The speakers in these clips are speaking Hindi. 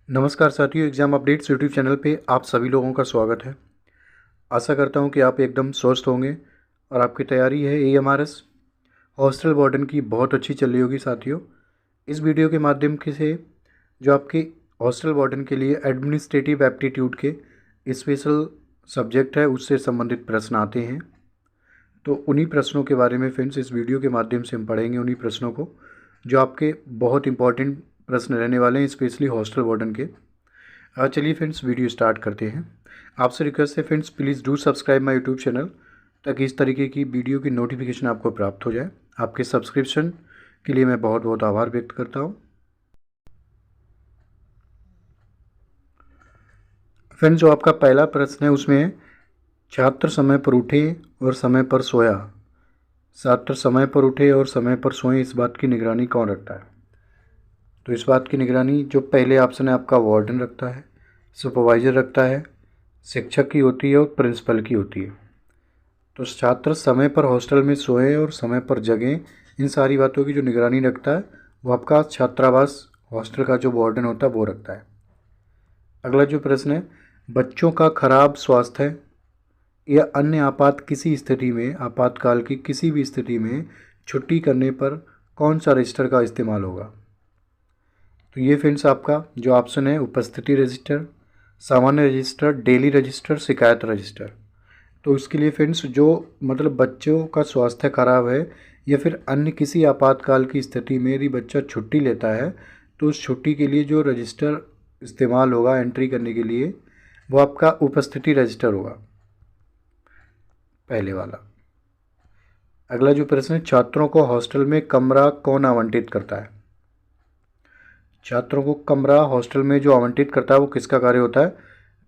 नमस्कार साथियों, एग्ज़ाम अपडेट्स यूट्यूब चैनल पे आप सभी लोगों का स्वागत है। आशा करता हूँ कि आप एकदम स्वस्थ होंगे और आपकी तैयारी है एएमआरएस हॉस्टल वार्डन की बहुत अच्छी चल रही होगी साथियों। इस वीडियो के माध्यम के से जो आपके हॉस्टल वार्डन के लिए एडमिनिस्ट्रेटिव एप्टीट्यूड के स्पेशल सब्जेक्ट है उससे संबंधित प्रश्न आते हैं, तो उन्हीं प्रश्नों के बारे में फ्रेंड्स इस वीडियो के माध्यम से हम पढ़ेंगे। उन्हीं प्रश्नों को जो आपके बहुत इंपॉर्टेंट प्रश्न रहने वाले हैं, स्पेशली हॉस्टल वार्डन के। चलिए फ्रेंड्स वीडियो स्टार्ट करते हैं। आपसे रिक्वेस्ट है friends, please do subscribe my YouTube channel ताकि इस तरीके की वीडियो की नोटिफिकेशन आपको प्राप्त हो जाए। आपके सब्सक्रिप्शन के लिए मैं बहुत बहुत आभार व्यक्त करता हूँ। फ्रेंड्स, जो आपका पहला प्रश्न है उसमें है, छात्र समय पर उठे और समय पर सोया। छात्र समय पर उठे और समय पर सोए, इस बात की निगरानी कौन रखता है? तो इस बात की निगरानी जो पहले ऑप्शन है आपका वार्डन रखता है, सुपरवाइज़र रखता है, शिक्षक की होती है और प्रिंसिपल की होती है। तो छात्र समय पर हॉस्टल में सोएं और समय पर जगें, इन सारी बातों की जो निगरानी रखता है वो आपका छात्रावास हॉस्टल का जो वार्डन होता है वो रखता है। अगला जो प्रश्न है, बच्चों का खराब स्वास्थ्य या अन्य आपातकाल की किसी भी स्थिति में छुट्टी करने पर कौन सा रजिस्टर का इस्तेमाल होगा? तो ये फ्रेंड्स आपका जो ऑप्शन है, उपस्थिति रजिस्टर, सामान्य रजिस्टर, डेली रजिस्टर, शिकायत रजिस्टर। तो इसके लिए फ्रेंड्स जो मतलब बच्चों का स्वास्थ्य खराब है या फिर अन्य किसी आपातकाल की स्थिति में यदि बच्चा छुट्टी लेता है तो उस छुट्टी के लिए जो रजिस्टर इस्तेमाल होगा एंट्री करने के लिए वो आपका उपस्थिति रजिस्टर होगा, पहले वाला। अगला जो प्रश्न है, छात्रों को हॉस्टल में कमरा कौन आवंटित करता है? छात्रों को कमरा हॉस्टल में जो आवंटित करता है वो किसका कार्य होता है?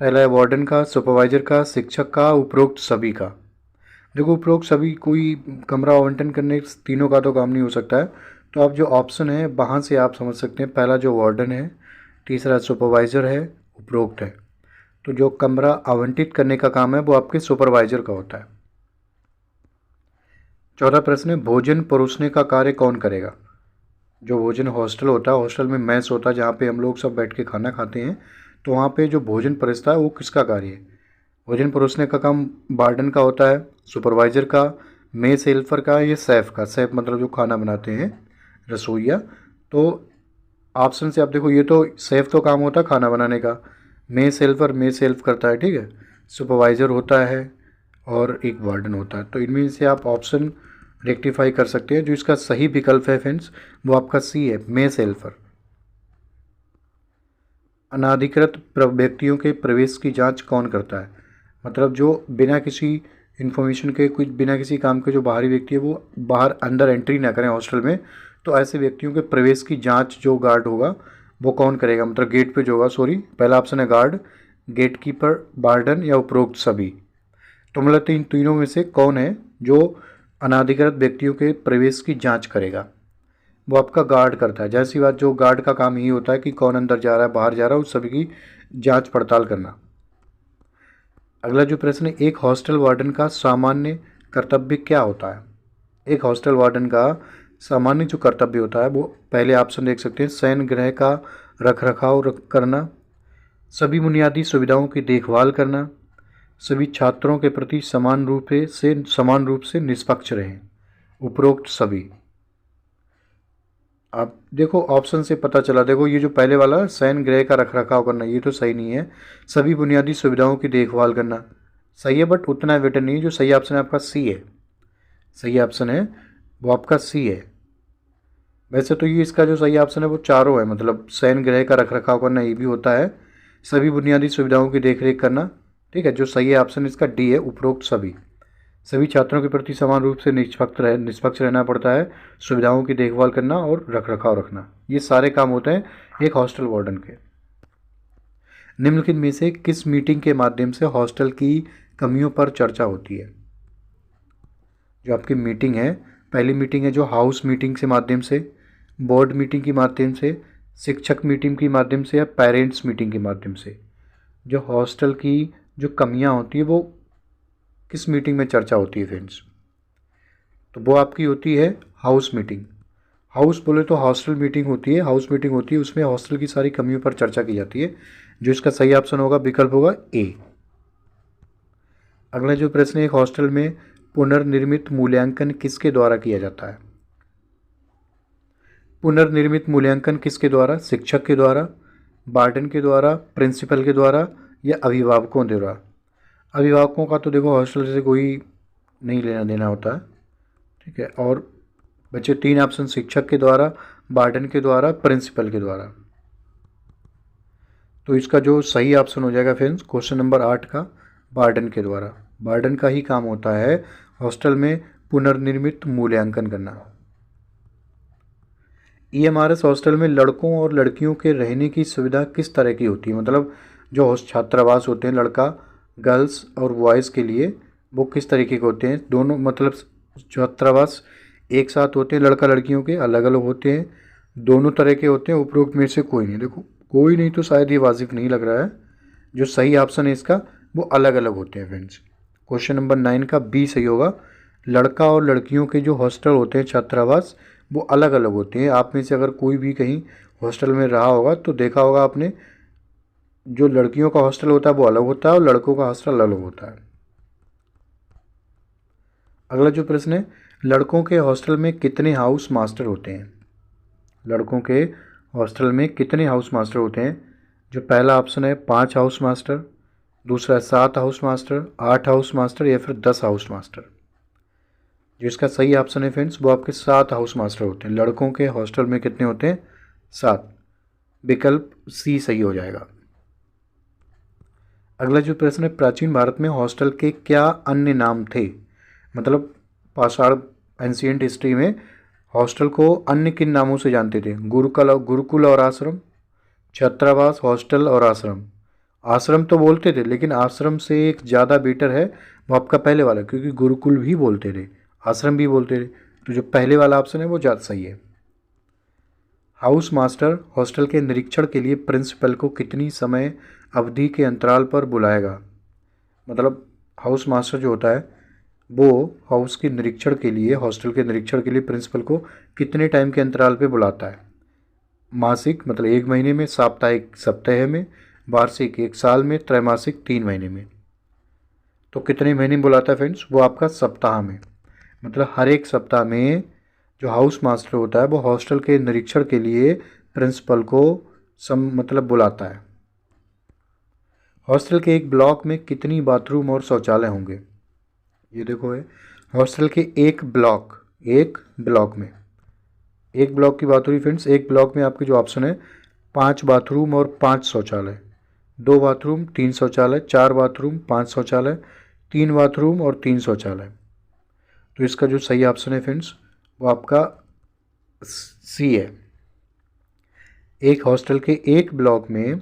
पहला है वार्डन का, सुपरवाइज़र का, शिक्षक का, उपरोक्त सभी का। देखो, उपरोक्त सभी कोई कमरा आवंटन करने तीनों का तो काम नहीं हो सकता है, तो आप जो ऑप्शन है वहाँ से आप समझ सकते हैं। पहला जो वार्डन है, तीसरा सुपरवाइज़र है, उपरोक्त है। तो जो कमरा आवंटित करने का काम है वो आपके सुपरवाइज़र का होता है। चौथा प्रश्न है, भोजन परोसने का कार्य कौन करेगा? जो भोजन हॉस्टल होता है, हॉस्टल में मेस होता है जहाँ पे हम लोग सब बैठ के खाना खाते हैं, तो वहाँ पे जो भोजन परोसता है वो किसका कार्य है? भोजन परोसने का काम वार्डन का होता है, सुपरवाइज़र का, मेस हेल्पर का, या शेफ़ का। शेफ़ मतलब जो खाना बनाते हैं, रसोइया। तो ऑप्शन से आप देखो, ये तो शेफ़ तो काम होता है खाना बनाने का, मेस हेल्पर मेस हेल्प करता है, ठीक है, सुपरवाइज़र होता है और एक वार्डन होता है। तो इनमें से आप ऑप्शन रेक्टिफाई कर सकते हैं। जो इसका सही विकल्प है फ्रेंड्स वो आपका सी है, मेस हेल्पर। अनाधिकृत व्यक्तियों के प्रवेश की जांच कौन करता है? मतलब जो बिना किसी इन्फॉर्मेशन के, कुछ बिना किसी काम के जो बाहरी व्यक्ति है वो बाहर अंदर एंट्री ना करें हॉस्टल में, तो ऐसे व्यक्तियों के प्रवेश की जांच जो गार्ड होगा वो कौन करेगा? मतलब गेट पे जो होगा, सॉरी, पहला ऑप्शन है गार्ड, गेट कीपर, वार्डन या उपरोक्त सभी। तो मतलब इन तीनों में से कौन है जो अनाधिकृत व्यक्तियों के प्रवेश की जांच करेगा? वो आपका गार्ड करता है। जैसी बात, जो गार्ड का काम यही होता है कि कौन अंदर जा रहा है बाहर जा रहा है उस सभी की जांच पड़ताल करना। अगला जो प्रश्न है, एक हॉस्टल वार्डन का सामान्य कर्तव्य क्या होता है? एक हॉस्टल वार्डन का सामान्य जो कर्तव्य होता है वो पहले ऑप्शन देख सकते हैं, शयन गृह का रखरखाव करना, सभी बुनियादी सुविधाओं की देखभाल करना, सभी छात्रों के प्रति समान रूप से निष्पक्ष रहें, उपरोक्त सभी। आप देखो ऑप्शन से पता चला, देखो ये जो पहले वाला शयन गृह का रखरखाव करना ये तो सही नहीं है। सभी बुनियादी सुविधाओं की देखभाल करना सही है, बट उतना बेटर नहीं है। जो सही ऑप्शन है आपका सी है, सही ऑप्शन है वो आपका सी है। वैसे तो ये इसका जो सही ऑप्शन है वो चारों है, मतलब शयन गृह का रखरखाव करना ये भी होता है, सभी बुनियादी सुविधाओं की देखरेख करना, ठीक है। जो सही है ऑप्शन इसका डी है, उपरोक्त सभी। सभी छात्रों के प्रति समान रूप से निष्पक्ष रहना पड़ता है, सुविधाओं की देखभाल करना और रखरखाव रखना, ये सारे काम होते हैं एक हॉस्टल वार्डन के। निम्नलिखित में से किस मीटिंग के माध्यम से हॉस्टल की कमियों पर चर्चा होती है? जो आपकी मीटिंग है, पहली मीटिंग है जो हाउस मीटिंग के माध्यम से, बोर्ड मीटिंग के माध्यम से, शिक्षक मीटिंग के माध्यम से, या पेरेंट्स मीटिंग के माध्यम से। जो हॉस्टल की जो कमियां होती है वो किस मीटिंग में चर्चा होती है फ्रेंड्स? तो वो आपकी होती है हाउस मीटिंग। हाउस बोले तो हॉस्टल मीटिंग होती है, हाउस मीटिंग होती है, उसमें हॉस्टल की सारी कमियों पर चर्चा की जाती है। जो इसका सही ऑप्शन होगा विकल्प होगा ए। अगला जो प्रश्न है, एक हॉस्टल में पुनर्निर्मित मूल्यांकन किसके द्वारा किया जाता है? पुनर्निर्मित मूल्यांकन किसके द्वारा? शिक्षक के द्वारा, वार्डन के द्वारा, प्रिंसिपल के द्वारा या अभिभावकों द्वारा? अभिभावकों का तो देखो हॉस्टल से कोई नहीं लेना देना होता है, ठीक है। और बचे 3 ऑप्शन, शिक्षक के द्वारा, वार्डन के द्वारा, प्रिंसिपल के द्वारा। तो इसका जो सही ऑप्शन हो जाएगा फ्रेंड्स क्वेश्चन नंबर 8 का, वार्डन के द्वारा। वार्डन का ही काम होता है हॉस्टल में पुनर्निर्मित मूल्यांकन करना। ईएमआरएस हॉस्टल में लड़कों और लड़कियों के रहने की सुविधा किस तरह की होती है? मतलब जो छात्रावास होते हैं लड़का, गर्ल्स और बॉयज़ के लिए, वो किस तरीके के होते हैं? दोनों मतलब छात्रावास एक साथ होते हैं, लड़का लड़कियों के अलग अलग होते हैं, दोनों तरह के होते हैं, उपरोक्त में से कोई नहीं। देखो कोई नहीं तो शायद ये वाजिब नहीं लग रहा है। जो सही ऑप्शन है इसका वो अलग अलग होते हैं फ्रेंड्स। क्वेश्चन नंबर 9 का बी सही होगा। लड़का और लड़कियों के जो हॉस्टल होते हैं छात्रावास वो अलग अलग होते हैं। आप में से अगर कोई भी कहीं हॉस्टल में रहा होगा तो देखा होगा आपने, जो लड़कियों का हॉस्टल होता है वो अलग होता है और लड़कों का हॉस्टल अलग होता है। अगला जो प्रश्न है, लड़कों के हॉस्टल में कितने हाउस मास्टर होते हैं? लड़कों के हॉस्टल में कितने हाउस मास्टर होते हैं? जो पहला ऑप्शन है 5 हाउस मास्टर, दूसरा 7 हाउस मास्टर, 8 हाउस मास्टर या फिर 10 हाउस मास्टर। जो इसका सही ऑप्शन है फ्रेंड्स वो आपके 7 हाउस मास्टर होते हैं। लड़कों के हॉस्टल में कितने होते हैं? 7। विकल्प सी सही हो जाएगा। अगला जो प्रश्न है, प्राचीन भारत में हॉस्टल के क्या अन्य नाम थे? मतलब पाषाण एंशियंट हिस्ट्री में हॉस्टल को अन्य किन नामों से जानते थे? गुरुकुल और आश्रम, छात्रावास, हॉस्टल और आश्रम। आश्रम तो बोलते थे लेकिन आश्रम से एक ज़्यादा बेटर है वो आपका पहले वाला, क्योंकि गुरुकुल भी बोलते थे, आश्रम भी बोलते थे। तो जो पहले वाला ऑप्शन है वो ज़्यादा सही है। हाउस मास्टर हॉस्टल के निरीक्षण के लिए प्रिंसिपल को कितनी समय अवधि के अंतराल पर बुलाएगा? मतलब हाउस मास्टर जो होता है वो हाउस के निरीक्षण के लिए, हॉस्टल के निरीक्षण के लिए प्रिंसिपल को कितने टाइम के अंतराल पे बुलाता है? मासिक मतलब 1 महीने में, साप्ताहिक सप्ताह में, वार्षिक 1 साल में, त्रैमासिक 3 महीने में। तो कितने महीने में बुलाता है फ्रेंड्स? वो आपका सप्ताह में, मतलब हर एक सप्ताह में जो हाउस मास्टर होता है वो हॉस्टल के निरीक्षण के लिए प्रिंसिपल को मतलब बुलाता है। हॉस्टल के एक ब्लॉक में कितनी बाथरूम और शौचालय होंगे? ये देखो है हॉस्टल के एक ब्लॉक में, एक ब्लॉक की बात हो रही फ्रेंड्स। एक ब्लॉक में आपके जो ऑप्शन है 5 बाथरूम और 5 शौचालय, 2 बाथरूम 3 शौचालय, 4 बाथरूम 5 शौचालय, 3 बाथरूम और 3 शौचालय। तो इसका जो सही ऑप्शन है फ्रेंड्स वो आपका सी है। एक हॉस्टल के एक ब्लॉक में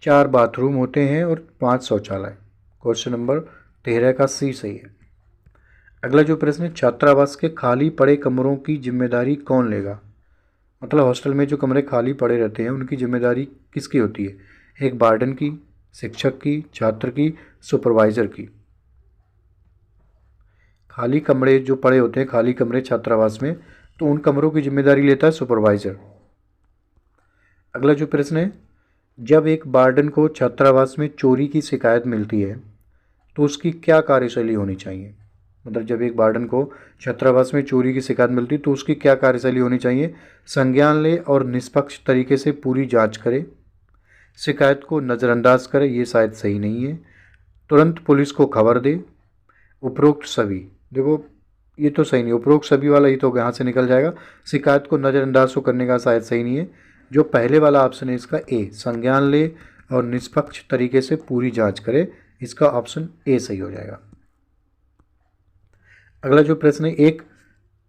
4 बाथरूम होते हैं और 5 शौचालय। क्वेश्चन नंबर 13 का सी सही है। अगला जो प्रश्न है, छात्रावास के खाली पड़े कमरों की जिम्मेदारी कौन लेगा? मतलब हॉस्टल में जो कमरे खाली पड़े रहते हैं उनकी जिम्मेदारी किसकी होती है? एक वार्डन की, शिक्षक की, छात्र की, सुपरवाइज़र की। खाली कमरे जो पड़े होते हैं, खाली कमरे छात्रावास में, तो उन कमरों की जिम्मेदारी लेता है सुपरवाइज़र। अगला जो प्रश्न है, जब एक वार्डन को छात्रावास में चोरी की शिकायत मिलती है तो उसकी क्या कार्यशैली होनी चाहिए? मतलब जब एक वार्डन को छात्रावास में चोरी की शिकायत मिलती तो उसकी क्या कार्यशैली होनी चाहिए? संज्ञान ले और निष्पक्ष तरीके से पूरी जांच करे, शिकायत को नज़रअंदाज करे, ये शायद सही नहीं है, तुरंत पुलिस को खबर दे, उपरोक्त सभी। देखो ये तो सही नहीं, उपरोक्त सभी वाला ही तो यहाँ से निकल जाएगा। शिकायत को नज़रअंदाज को करने का शायद सही नहीं है। जो पहले वाला ऑप्शन है इसका ए, संज्ञान ले और निष्पक्ष तरीके से पूरी जांच करे, इसका ऑप्शन ए सही हो जाएगा। अगला जो प्रश्न है, एक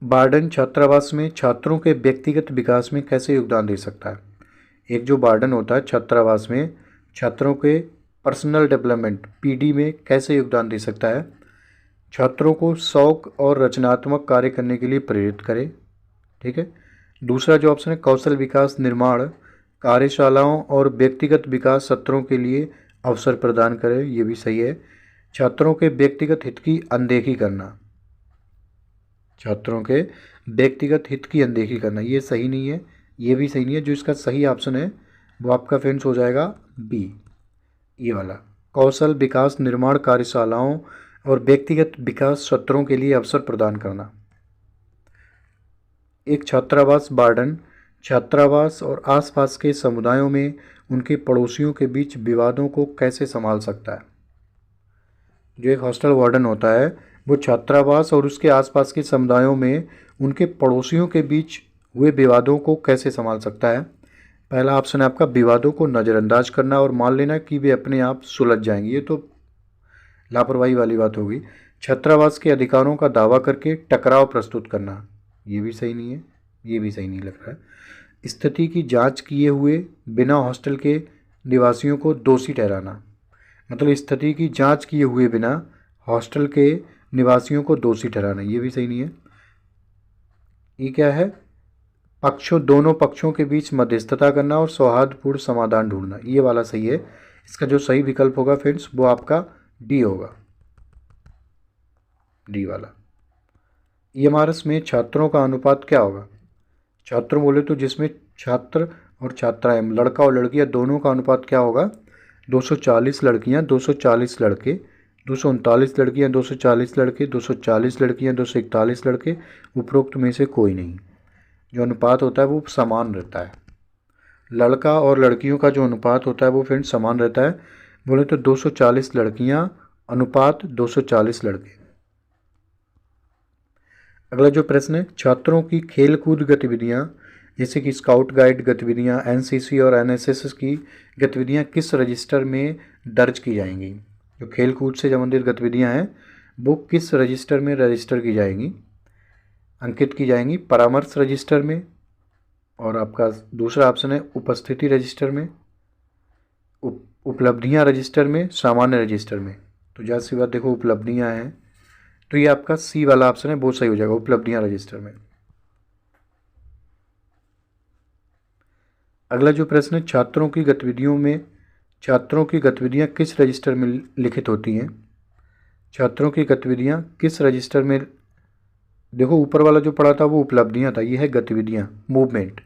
वार्डन छात्रावास में छात्रों के व्यक्तिगत विकास में कैसे योगदान दे सकता है? एक जो वार्डन होता है छात्रावास में छात्रों के पर्सनल डेवलपमेंट पीडी में कैसे योगदान दे सकता है? छात्रों को शौक और रचनात्मक कार्य करने के लिए प्रेरित करे, ठीक है। दूसरा जो ऑप्शन है, कौशल विकास निर्माण, कार्यशालाओं और व्यक्तिगत विकास सत्रों के लिए अवसर प्रदान करे, ये भी सही है। छात्रों के व्यक्तिगत हित की अनदेखी करना, छात्रों के व्यक्तिगत हित की अनदेखी करना, ये सही नहीं है, ये भी सही नहीं है। जो इसका सही ऑप्शन है वो आपका फ्रेंड्स हो जाएगा बी, ये वाला। कौशल विकास निर्माण कार्यशालाओं और व्यक्तिगत विकास सत्रों के लिए अवसर प्रदान करना। एक छात्रावास वार्डन छात्रावास और आसपास के समुदायों में उनके पड़ोसियों के बीच विवादों को कैसे संभाल सकता है। जो एक हॉस्टल वार्डन होता है वो छात्रावास और उसके आसपास के समुदायों में उनके पड़ोसियों के बीच हुए विवादों को कैसे संभाल सकता है। पहला ऑप्शन है आपका विवादों को नज़रअंदाज करना और मान लेना कि वे अपने आप सुलझ जाएंगे, ये तो लापरवाही वाली बात होगी। छात्रावास के अधिकारों का दावा करके टकराव प्रस्तुत करना, ये भी सही नहीं है, ये भी सही नहीं लग रहा है। स्थिति की जांच किए हुए बिना हॉस्टल के निवासियों को दोषी ठहराना, मतलब स्थिति की जांच किए हुए बिना हॉस्टल के निवासियों को दोषी ठहराना, ये भी सही नहीं है। ये क्या है, दोनों पक्षों के बीच मध्यस्थता करना और सौहार्दपूर्ण समाधान ढूंढना, ये वाला सही है। इसका जो सही विकल्प होगा फ्रेंड्स वो आपका डी होगा, डी वाला। ईएमआरएस में छात्रों का अनुपात क्या होगा। छात्रों बोले तो जिसमें छात्र और छात्राएं, लड़का और लड़कियां दोनों का अनुपात क्या होगा, 240 लड़कियां 240 लड़के, 239 लड़कियां 240 लड़के, 240 लड़कियां 241 लड़के, उपरोक्त में से कोई नहीं। जो अनुपात होता है वो समान रहता है। लड़का और लड़कियों का जो अनुपात होता है वो फ्रेंड्स समान रहता है। बोले तो 240 लड़कियां अनुपात 240 लड़के। अगला जो प्रश्न है, छात्रों की खेलकूद गतिविधियां जैसे कि स्काउट गाइड गतिविधियां, एनसीसी और एनएसएस की गतिविधियां किस रजिस्टर में दर्ज की जाएंगी। जो खेलकूद से संबंधित गतिविधियां हैं वो किस रजिस्टर में रजिस्टर की जाएंगी, अंकित की जाएंगी। परामर्श रजिस्टर में, और आपका दूसरा ऑप्शन है उपस्थिति रजिस्टर में, उपलब्धियां रजिस्टर में, सामान्य रजिस्टर में। तो जहाँ सी बात देखो उपलब्धियां हैं तो ये आपका सी वाला ऑप्शन है, वो सही हो जाएगा, उपलब्धियां रजिस्टर में। अगला जो प्रश्न है, छात्रों की गतिविधियां किस रजिस्टर में लिखित होती हैं। छात्रों की गतिविधियां किस रजिस्टर में, देखो ऊपर वाला जो पढ़ा था वो उपलब्धियां था, ये है गतिविधियां, मूवमेंट,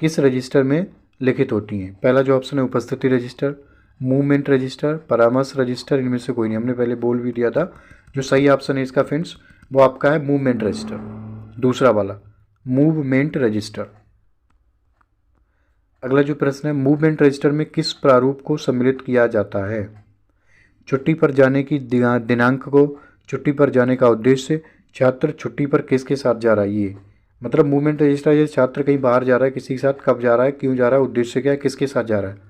किस रजिस्टर में लिखित होती हैं। पहला जो ऑप्शन है उपस्थिति रजिस्टर, मूवमेंट रजिस्टर, परामर्श रजिस्टर, इनमें से कोई नहीं, हमने पहले बोल भी दिया था। जो सही ऑप्शन है इसका फ्रेंड्स वो आपका है मूवमेंट रजिस्टर, दूसरा वाला मूवमेंट रजिस्टर। अगला जो प्रश्न है, मूवमेंट रजिस्टर में किस प्रारूप को सम्मिलित किया जाता है। छुट्टी पर जाने की दिनांक को, छुट्टी पर जाने का उद्देश्य, छात्र छुट्टी पर किसके साथ जा रहा है। ये मतलब मूवमेंट रजिस्टर, ये छात्र कहीं बाहर जा रहा है, किसी के साथ कब जा रहा है, क्यों जा रहा है, उद्देश्य क्या है, किसके साथ जा रहा है।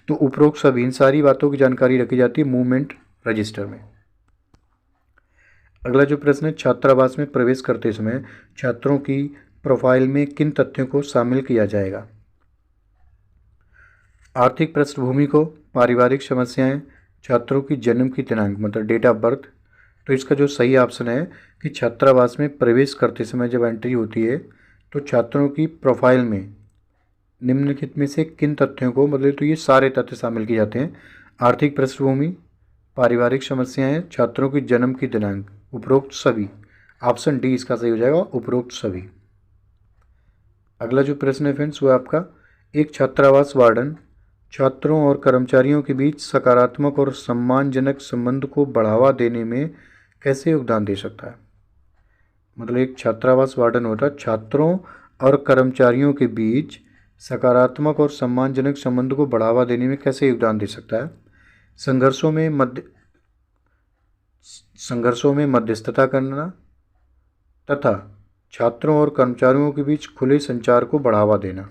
तो उपरोक्त सभी इन सारी बातों की जानकारी रखी जाती है मूवमेंट रजिस्टर में। अगला जो प्रश्न है, छात्रावास में प्रवेश करते समय छात्रों की प्रोफाइल में किन तथ्यों को शामिल किया जाएगा। आर्थिक पृष्ठभूमि को, पारिवारिक समस्याएं, छात्रों की जन्म की दिनांक मतलब डेट ऑफ बर्थ। तो इसका जो सही ऑप्शन है कि छात्रावास में प्रवेश करते समय जब एंट्री होती है तो छात्रों की प्रोफाइल में निम्नलिखित में से किन तथ्यों को, मतलब तो ये सारे तथ्य शामिल किए जाते हैं। आर्थिक पृष्ठभूमि, पारिवारिक समस्याएं, छात्रों की जन्म की दिनांक, उपरोक्त सभी। ऑप्शन डी इसका सही हो जाएगा, उपरोक्त सभी। अगला जो प्रश्न है फ्रेंड्स वो है आपका, एक छात्रावास वार्डन छात्रों और कर्मचारियों के बीच सकारात्मक और सम्मानजनक संबंध को बढ़ावा देने में कैसे योगदान दे सकता है। मतलब एक छात्रावास वार्डन होता है छात्रों और कर्मचारियों के बीच सकारात्मक और सम्मानजनक संबंध को बढ़ावा देने में कैसे योगदान दे सकता है। संघर्षों में मध्यस्थता करना तथा छात्रों और कर्मचारियों के बीच खुले संचार को बढ़ावा देना।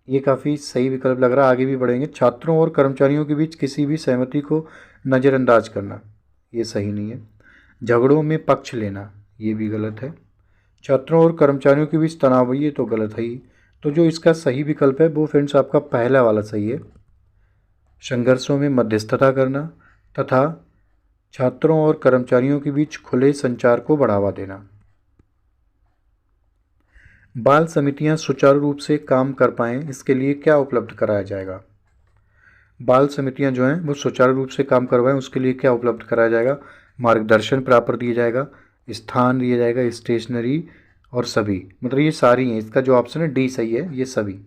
ये काफ़ी सही विकल्प लग रहा है, आगे भी बढ़ेंगे। छात्रों और कर्मचारियों के बीच किसी भी सहमति को नज़रअंदाज करना, ये सही नहीं है। झगड़ों में पक्ष लेना, ये भी गलत है। छात्रों और कर्मचारियों के बीच तनाव, ये तो गलत है ही। तो जो इसका सही विकल्प है वो फ्रेंड्स आपका पहला वाला सही है, संघर्षों में मध्यस्थता करना तथा छात्रों और कर्मचारियों के बीच खुले संचार को बढ़ावा देना। बाल समितियां सुचारू रूप से काम कर पाएँ इसके लिए क्या उपलब्ध कराया जाएगा। बाल समितियां जो हैं वो सुचारू रूप से काम करवाएं उसके लिए क्या उपलब्ध कराया जाएगा। मार्गदर्शन प्रॉपर दिया जाएगा, स्थान दिया जाएगा, स्टेशनरी और सभी, मतलब ये सारी हैं। इसका जो ऑप्शन है डी सही है, ये सभी।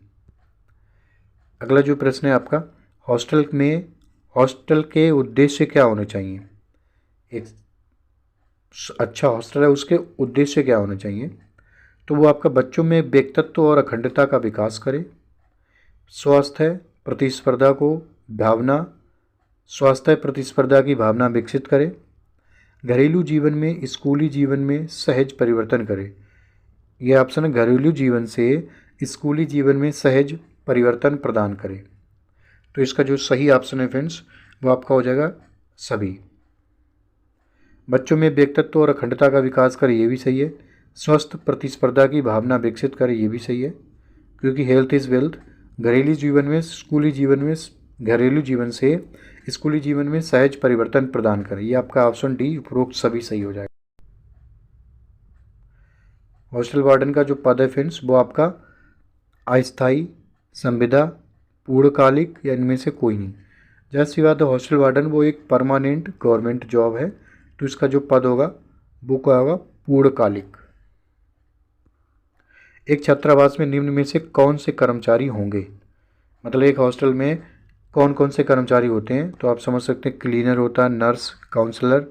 अगला जो प्रश्न है आपका, हॉस्टल के उद्देश्य क्या होने चाहिए। एक अच्छा हॉस्टल है, उसके उद्देश्य क्या होने चाहिए। तो वो आपका बच्चों में व्यक्तित्व और अखंडता का विकास करे, स्वास्थ्य प्रतिस्पर्धा को भावना स्वास्थ्य प्रतिस्पर्धा की भावना विकसित करे, घरेलू जीवन में स्कूली जीवन में सहज परिवर्तन करे। यह ऑप्शन है, घरेलू जीवन से स्कूली जीवन में सहज परिवर्तन प्रदान करे। तो इसका जो सही ऑप्शन है फ्रेंड्स, वो आपका हो जाएगा सभी। बच्चों में व्यक्तित्व और अखंडता का विकास करे, ये भी सही है। स्वस्थ प्रतिस्पर्धा की भावना विकसित करे, ये भी सही है, क्योंकि हेल्थ इज़ वेल्थ। घरेलू जीवन में स्कूली जीवन में घरेलू जीवन से स्कूली जीवन में सहज परिवर्तन प्रदान करे, ये आपका ऑप्शन डी उपरोक्त सभी सही हो जाएगा। हॉस्टल वार्डन का जो पद है फ्रेंड्स, वो आपका अस्थायी, संविदा, पूर्णकालिक या इनमें से कोई नहीं। जैसी बात है, हॉस्टल वार्डन वो एक परमानेंट गवर्नमेंट जॉब है, तो इसका जो पद होगा वो क्या होगा, पूर्णकालिक। एक छात्रावास में निम्न में से कौन से कर्मचारी होंगे। मतलब एक हॉस्टल में कौन कौन से कर्मचारी होते हैं, तो आप समझ सकते हैं क्लीनर होता है, नर्स, काउंसलर,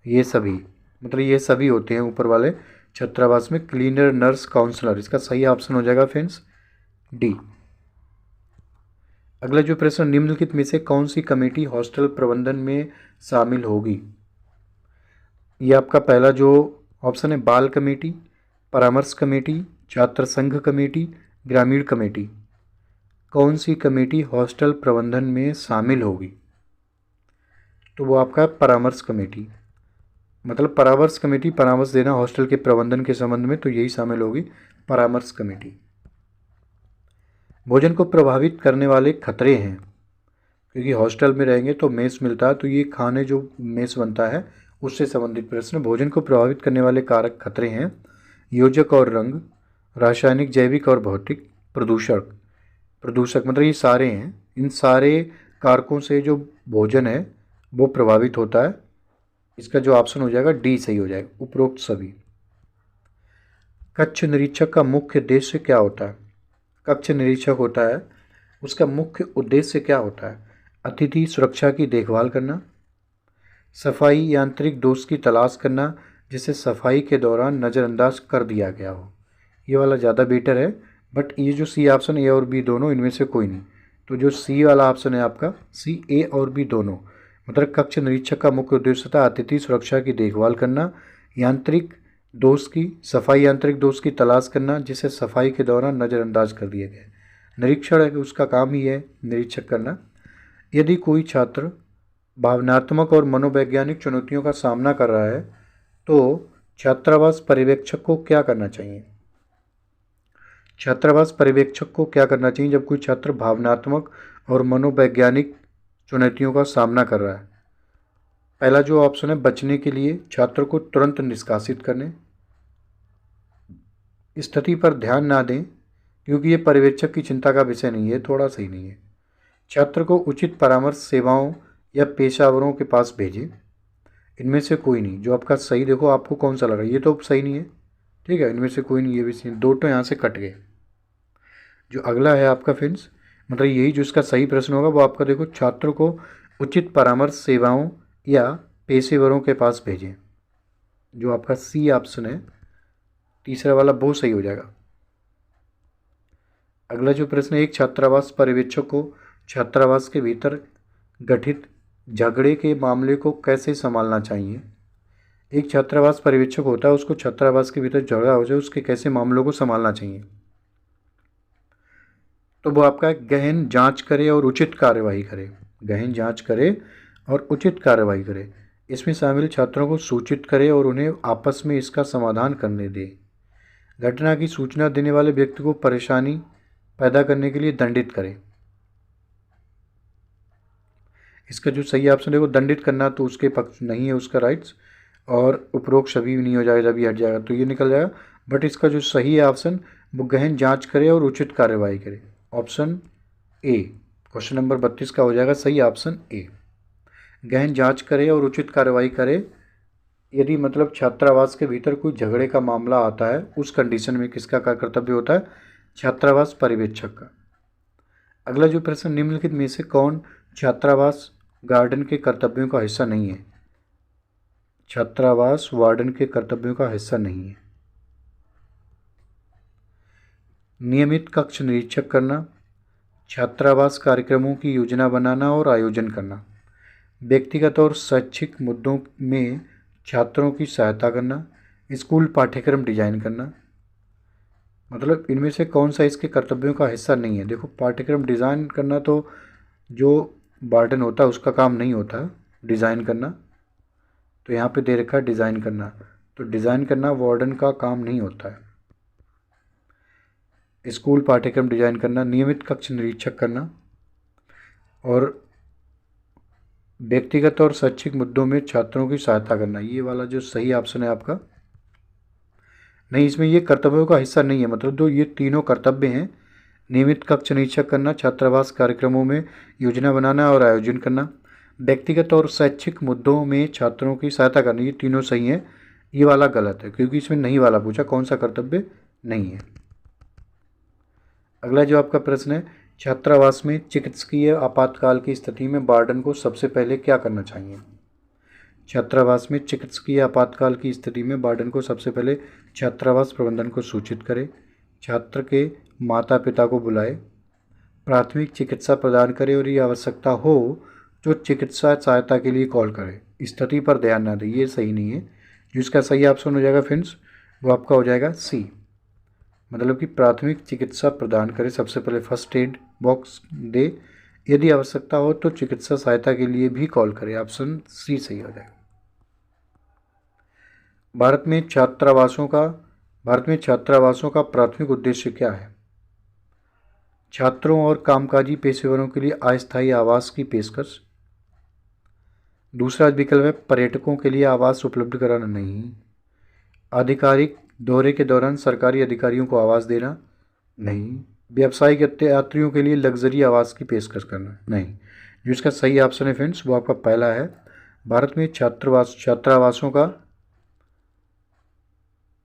ये सभी, मतलब ये सभी होते हैं ऊपर वाले छात्रावास में, क्लीनर, नर्स, काउंसलर। इसका सही ऑप्शन हो जाएगा फ्रेंड्स डी। अगला जो प्रश्न, निम्नलिखित में से कौन सी कमेटी हॉस्टल प्रबंधन में शामिल होगी। ये आपका पहला जो ऑप्शन है, बाल कमेटी, परामर्श कमेटी, छात्र संघ कमेटी, ग्रामीण कमेटी। कौन सी कमेटी हॉस्टल प्रबंधन में शामिल होगी। तो वो आपका परामर्श कमेटी, मतलब परामर्श कमेटी परामर्श देना हॉस्टल के प्रबंधन के संबंध में, तो यही शामिल होगी, परामर्श कमेटी। भोजन को प्रभावित करने वाले खतरे हैं, क्योंकि हॉस्टल में रहेंगे तो मेस मिलता है, तो ये खाने जो मेस बनता है उससे संबंधित प्रश्न। भोजन को प्रभावित करने वाले कारक खतरे हैं, योजक और रंग, रासायनिक, जैविक और भौतिक, प्रदूषक मतलब ये सारे हैं। इन सारे कारकों से जो भोजन है वो प्रभावित होता है। इसका जो ऑप्शन हो जाएगा डी सही हो जाएगा, उपरोक्त सभी। कक्ष निरीक्षक का मुख्य उद्देश्य क्या होता है। कक्ष निरीक्षक होता है, उसका मुख्य उद्देश्य क्या होता है। अतिथि सुरक्षा की देखभाल करना, सफाई यांत्रिक दोष की तलाश करना जिसे सफाई के दौरान नज़रअंदाज कर दिया गया हो। ये वाला ज़्यादा बेटर है, बट ये जो सी ऑप्शन ए और बी दोनों, इनमें से कोई नहीं। तो जो सी वाला ऑप्शन है आपका, सी ए और बी दोनों, मतलब कक्ष निरीक्षक का मुख्य उद्देश्य था अतिथि सुरक्षा की देखभाल करना, सफाई यांत्रिक दोष की तलाश करना जिसे सफाई के दौरान नज़रअंदाज कर दिया गया। निरीक्षण है कि उसका काम ही है निरीक्षक करना। यदि कोई छात्र भावनात्मक और मनोवैज्ञानिक चुनौतियों का सामना कर रहा है तो छात्रावास पर्यवेक्षक को क्या करना चाहिए। छात्रावास पर्यवेक्षक को क्या करना चाहिए जब कोई छात्र भावनात्मक और मनोवैज्ञानिक चुनौतियों का सामना कर रहा है। पहला जो ऑप्शन है, बचने के लिए छात्र को तुरंत निष्कासित करने, स्थिति पर ध्यान ना दें क्योंकि ये पर्यवेक्षक की चिंता का विषय नहीं है, थोड़ा सही नहीं है। छात्र को उचित परामर्श सेवाओं या पेशावरों के पास भेजें, इनमें से कोई नहीं। जो आपका सही, देखो आपको कौन सा लगा, ये तो सही नहीं है, ठीक है, इनमें से कोई नहीं, ये भी सही, दो तो यहाँ से कट गए। जो अगला है आपका फ्रेंड्स, मतलब यही जो इसका सही प्रश्न होगा वो आपका, देखो छात्र को उचित परामर्श सेवाओं या पेशेवरों के पास भेजें, जो आपका सी ऑप्शन है तीसरा वाला, वो सही हो जाएगा। अगला जो प्रश्न है, एक छात्रावास पर्यवेक्षक को छात्रावास के भीतर गठित झगड़े के मामले को कैसे संभालना चाहिए। एक छात्रावास पर्यवेक्षक होता है, उसको छात्रावास के भीतर झगड़ा हो जाए उसके कैसे मामलों को संभालना चाहिए। तो वो आपका गहन जांच करे और उचित कार्यवाही करे, गहन जांच करे और उचित कार्यवाही करे। इसमें शामिल छात्रों को सूचित करे और उन्हें आपस में इसका समाधान करने दे। घटना की सूचना देने वाले व्यक्ति को परेशानी पैदा करने के लिए दंडित करे। इसका जो सही ऑप्शन है वो दंडित करना तो उसके पक्ष नहीं है, उसका राइट्स, और उपरोक्त सभी भी नहीं हो जाएगा, जब ये हट जाएगा तो ये निकल जाएगा। बट इसका जो सही है ऑप्शन, वो गहन जांच करे और उचित कार्यवाही करे, ऑप्शन ए। क्वेश्चन नंबर 32 का हो जाएगा सही ऑप्शन ए, गहन जांच करे और उचित कार्यवाही करे। यदि मतलब छात्रावास के भीतर कोई झगड़े का मामला आता है, उस कंडीशन में किसका क्या कर्तव्य होता है? छात्रावास पर्यवेक्षक का। अगला जो प्रश्न, निम्नलिखित में से कौन छात्रावास गार्डन के कर्तव्यों का हिस्सा नहीं है? छात्रावास वार्डन के कर्तव्यों का हिस्सा नहीं है। नियमित कक्ष निरीक्षक करना, छात्रावास कार्यक्रमों की योजना बनाना और आयोजन करना, व्यक्तिगत और शैक्षिक मुद्दों में छात्रों की सहायता करना, स्कूल पाठ्यक्रम डिजाइन करना। मतलब इनमें से कौन सा इसके कर्तव्यों का हिस्सा नहीं है? देखो, पाठ्यक्रम डिज़ाइन करना तो जो वार्डन होता है उसका काम नहीं होता डिज़ाइन करना, तो यहाँ पे दे रखा है डिज़ाइन करना, तो डिज़ाइन करना वार्डन का काम नहीं होता है। स्कूल पाठ्यक्रम डिजाइन करना, नियमित कक्ष निरीक्षक करना और व्यक्तिगत और शैक्षिक मुद्दों में छात्रों की सहायता करना, ये वाला जो सही ऑप्शन है आपका नहीं, इसमें ये कर्तव्यों का हिस्सा नहीं है। मतलब जो ये तीनों कर्तव्य हैं, नियमित कक्ष निरीक्षक करना, छात्रावास कार्यक्रमों में योजना बनाना और आयोजन करना, व्यक्तिगत और शैक्षिक मुद्दों में छात्रों की सहायता करना, ये तीनों सही हैं। ये वाला गलत है क्योंकि इसमें नहीं वाला पूछा, कौन सा कर्तव्य नहीं है। अगला जो आपका प्रश्न है, छात्रावास में चिकित्सकीय आपातकाल की स्थिति में वार्डन को सबसे पहले क्या करना चाहिए? छात्रावास में चिकित्सकीय आपातकाल की स्थिति में वार्डन को सबसे पहले छात्रावास प्रबंधन को सूचित करें, छात्र के माता पिता को बुलाए, प्राथमिक चिकित्सा प्रदान करें और ये आवश्यकता हो तो चिकित्सा सहायता के लिए कॉल करें, स्थिति पर ध्यान ना दें। ये सही नहीं है। जिसका सही ऑप्शन हो जाएगा फ्रेंड्स, वो आपका हो जाएगा सी, मतलब कि प्राथमिक चिकित्सा प्रदान करें, सबसे पहले फर्स्ट एड बॉक्स दे, यदि आवश्यकता हो तो चिकित्सा सहायता के लिए भी कॉल करें। ऑप्शन सी सही हो जाएगा। भारत में छात्रावासों का प्राथमिक उद्देश्य क्या है? छात्रों और कामकाजी पेशेवरों के लिए अस्थायी आवास की पेशकश। दूसरा विकल्प है पर्यटकों के लिए आवास उपलब्ध कराना, नहीं। आधिकारिक दौरे के दौरान सरकारी अधिकारियों को आवास देना, नहीं। व्यावसायिक यात्रियों के लिए लग्जरी आवास की पेशकश करना, नहीं। जिसका सही ऑप्शन है फ्रेंड्स, वो आपका पहला है। भारत में छात्रावासों का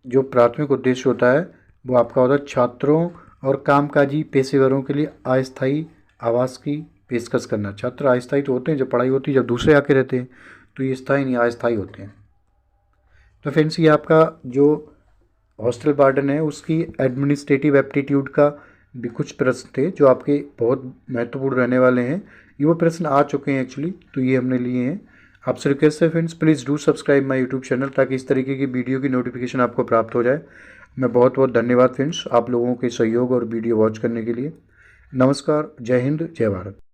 जो प्राथमिक उद्देश्य होता है वो आपका होता है छात्रों और कामकाजी पेशेवरों के लिए अस्थायी आवास की पेशकश करना। छात्र अस्थायी तो होते हैं, जब पढ़ाई होती है, जब दूसरे आके रहते हैं, तो ये स्थायी नहीं, अस्थायी होते हैं। तो फ्रेंड्स, ये आपका जो हॉस्टल वार्डन है उसकी एडमिनिस्ट्रेटिव एप्टीट्यूड का भी कुछ प्रश्न थे जो आपके बहुत महत्वपूर्ण रहने वाले हैं। ये वो प्रश्न आ चुके हैं एक्चुअली, तो ये हमने लिए हैं। आपसे रिक्वेस्ट है friends, please do subscribe my YouTube channel ताकि इस तरीके की वीडियो की नोटिफिकेशन आपको प्राप्त हो जाए। मैं बहुत बहुत धन्यवाद फ्रेंड्स आप लोगों के सहयोग और वीडियो वॉच करने के लिए। नमस्कार, जय हिंद, जय भारत।